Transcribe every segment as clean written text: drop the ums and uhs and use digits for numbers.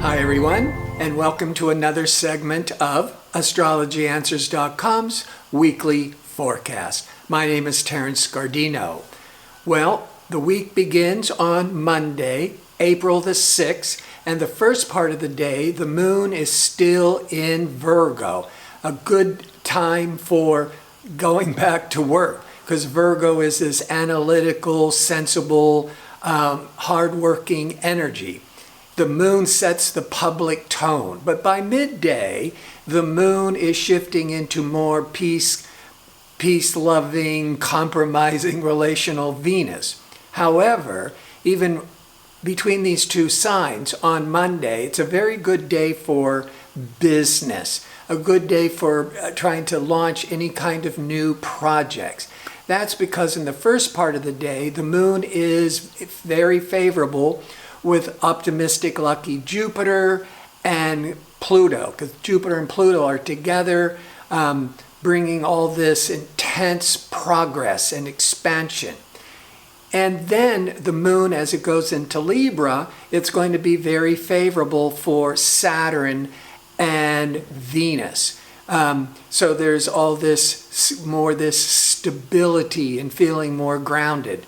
Hi everyone, and welcome to another segment of AstrologyAnswers.com's weekly forecast. My name is Terence Gardino. Well, the week begins on Monday, April the 6th, and the first part of the day, the moon is still in Virgo. A good time for going back to work, because Virgo is this analytical, sensible, hardworking energy. The moon sets the public tone, but by midday, the moon is shifting into more peace-loving, compromising, relational Venus. However, even between these two signs on Monday, it's a very good day for business, a good day for trying to launch any kind of new projects. That's because in the first part of the day, the moon is very favorable with optimistic, lucky Jupiter and Pluto, because Jupiter and Pluto are together, bringing all this intense progress and expansion. And then the moon, as it goes into Libra, it's going to be very favorable for Saturn and Venus. So there's all this stability and feeling more grounded.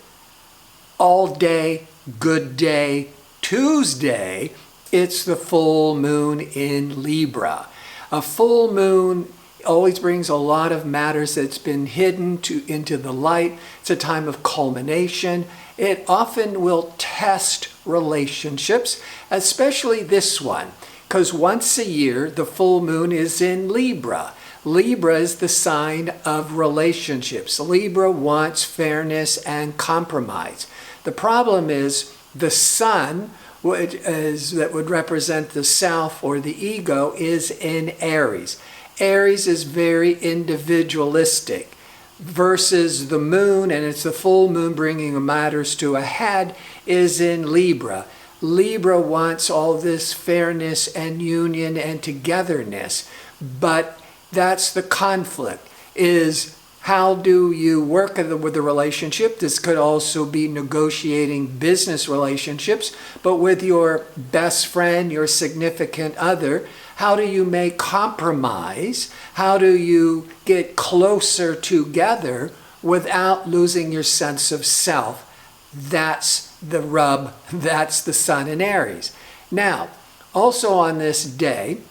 All day, good day. Tuesday, it's the full moon in Libra. A full moon always brings a lot of matters that's been hidden into the light. It's a time of culmination. It often will test relationships, especially this one, because once a year, the full moon is in Libra. Libra is the sign of relationships. Libra wants fairness and compromise. The problem is the sun, that would represent the self or the ego, is in Aries. Aries is very individualistic versus the moon, and it's the full moon bringing matters to a head, is in Libra. Libra wants all this fairness and union and togetherness, but that's the conflict, is how do you work with the relationship? This could also be negotiating business relationships, but with your best friend, your significant other, how do you make compromise? How do you get closer together without losing your sense of self? That's the rub. That's the sun in Aries. Now, also on this day,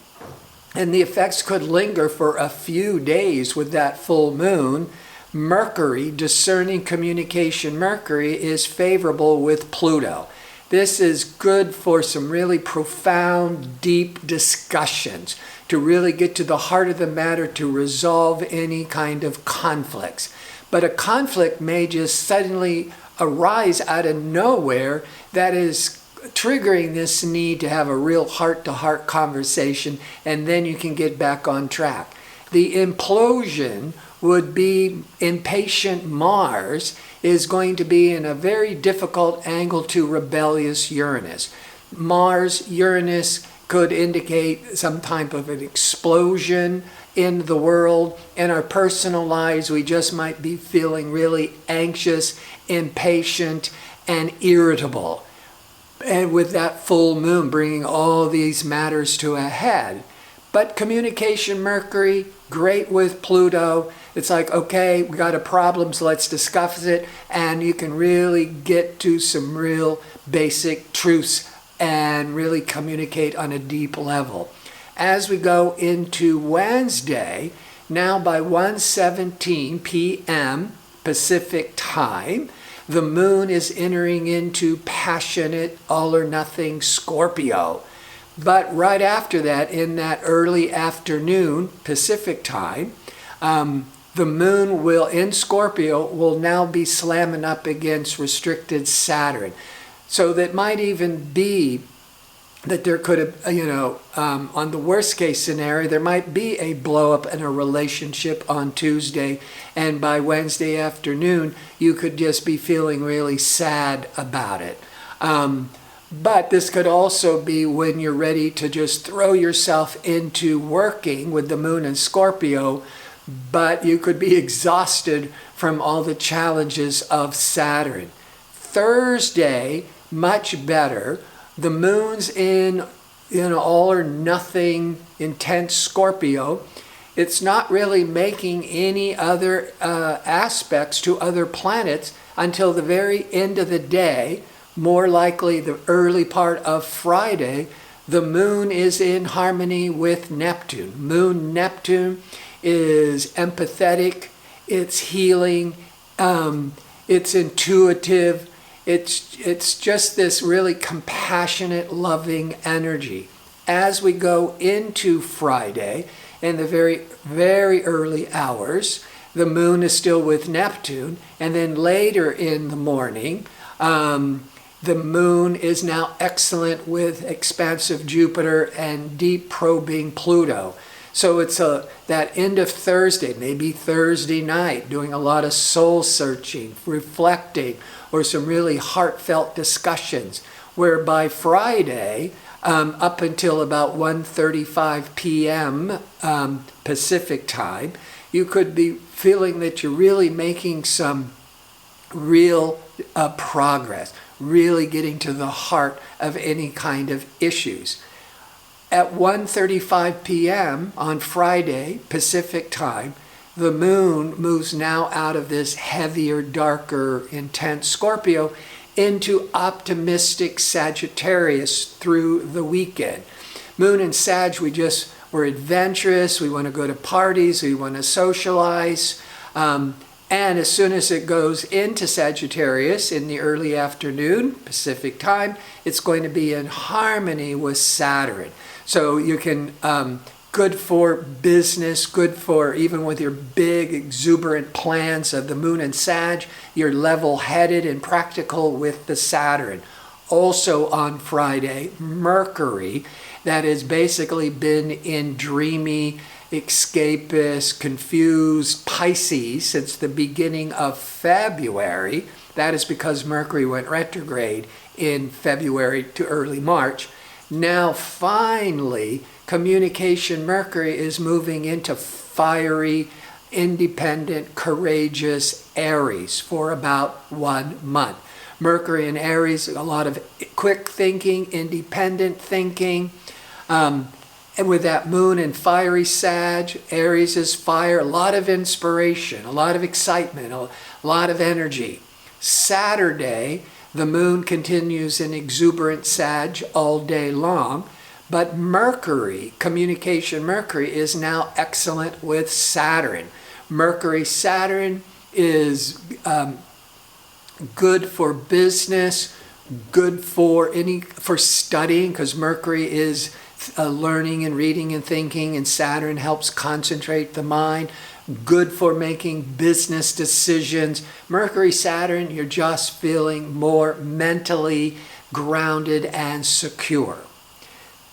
and the effects could linger for a few days with that full moon, Mercury, discerning communication Mercury, is favorable with Pluto. This is good for some really profound, deep discussions, to really get to the heart of the matter, to resolve any kind of conflicts. But a conflict may just suddenly arise out of nowhere that is triggering this need to have a real heart-to-heart conversation, and then you can get back on track. The implosion would be impatient Mars is going to be in a very difficult angle to rebellious Uranus. Mars-Uranus could indicate some type of an explosion in the world. In our personal lives, we just might be feeling really anxious, impatient, and irritable. And with that full moon bringing all these matters to a head. But communication Mercury, great with Pluto. It's like, okay, we got a problem, so let's discuss it. And you can really get to some real basic truths and really communicate on a deep level. As we go into Wednesday, now by 1:17 p.m. Pacific time, the moon is entering into passionate, all-or-nothing Scorpio. But right after that, in that early afternoon Pacific time, the moon in Scorpio will now be slamming up against restricted Saturn. So that might even be that there could have, on the worst case scenario, there might be a blow up in a relationship on Tuesday, and by Wednesday afternoon, you could just be feeling really sad about it. But this could also be when you're ready to just throw yourself into working with the moon in Scorpio, but you could be exhausted from all the challenges of Saturn. Thursday, much better. The moon's in all or nothing intense Scorpio. It's not really making any other aspects to other planets until the very end of the day, more likely the early part of Friday. The moon is in harmony with Neptune. Moon Neptune is empathetic, it's healing, it's intuitive, it's just this really compassionate, loving energy. As we go into Friday, in the very, very early hours, the moon is still with Neptune, and then later in the morning, the moon is now excellent with expansive Jupiter and deep probing Pluto. So it's that end of Thursday, maybe Thursday night, doing a lot of soul searching, reflecting, or some really heartfelt discussions, where by Friday, up until about 1:35 p.m. Pacific time, you could be feeling that you're really making some real progress, really getting to the heart of any kind of issues. At 1:35 p.m. on Friday, Pacific time, the moon moves now out of this heavier, darker, intense Scorpio into optimistic Sagittarius through the weekend. Moon and Sag, we're adventurous, we want to go to parties, we want to socialize. And as soon as it goes into Sagittarius in the early afternoon, Pacific time, it's going to be in harmony with Saturn. So you can, good for business, good for even with your big exuberant plans of the moon and Sag, you're level-headed and practical with the Saturn. Also on Friday, Mercury, that has basically been in dreamy, escapist, confused Pisces since the beginning of February. That is because Mercury went retrograde in February to early March. Now finally, communication Mercury is moving into fiery, independent, courageous Aries for about 1 month. Mercury in Aries, a lot of quick thinking, independent thinking. And with that moon in fiery Sag, Aries is fire, a lot of inspiration, a lot of excitement, a lot of energy. Saturday, the moon continues in exuberant Sag all day long, but Mercury, communication Mercury, is now excellent with Saturn. Mercury-Saturn is good for business, good for studying, because Mercury is learning and reading and thinking, and Saturn helps concentrate the mind. Good for making business decisions. Mercury, Saturn, you're just feeling more mentally grounded and secure.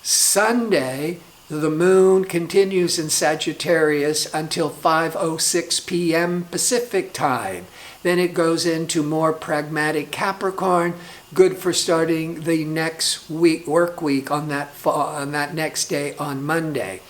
Sunday, the moon continues in Sagittarius until 5:06 p.m. Pacific time. Then it goes into more pragmatic Capricorn, good for starting the next week, work week on that next day on Monday.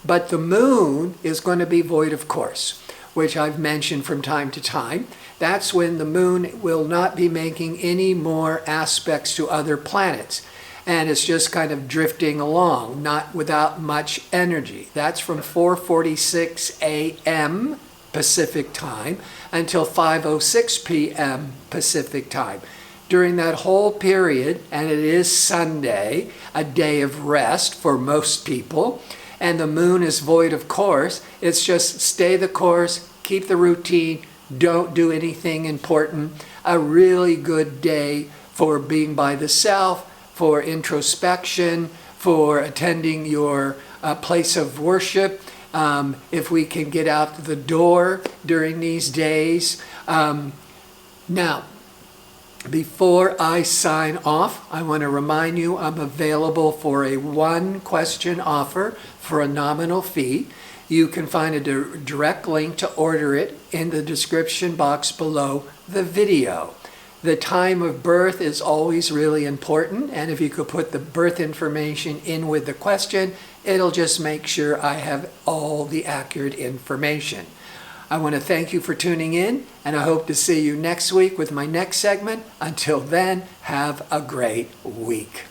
But the moon is going to be void of course, which I've mentioned from time to time. That's when the moon will not be making any more aspects to other planets. And it's just kind of drifting along, not without much energy. That's from 4:46 a.m. Pacific time until 5:06 p.m. Pacific time. During that whole period, and it is Sunday, a day of rest for most people, and the moon is void of course, it's just stay the course, keep the routine, don't do anything important. A really good day for being by the self, for introspection, for attending your place of worship. If we can get out the door during these days. Now, before I sign off, I want to remind you I'm available for a 1-question offer for a nominal fee. You can find a direct link to order it in the description box below the video. The time of birth is always really important, and if you could put the birth information in with the question, it'll just make sure I have all the accurate information. I want to thank you for tuning in, and I hope to see you next week with my next segment. Until then, have a great week.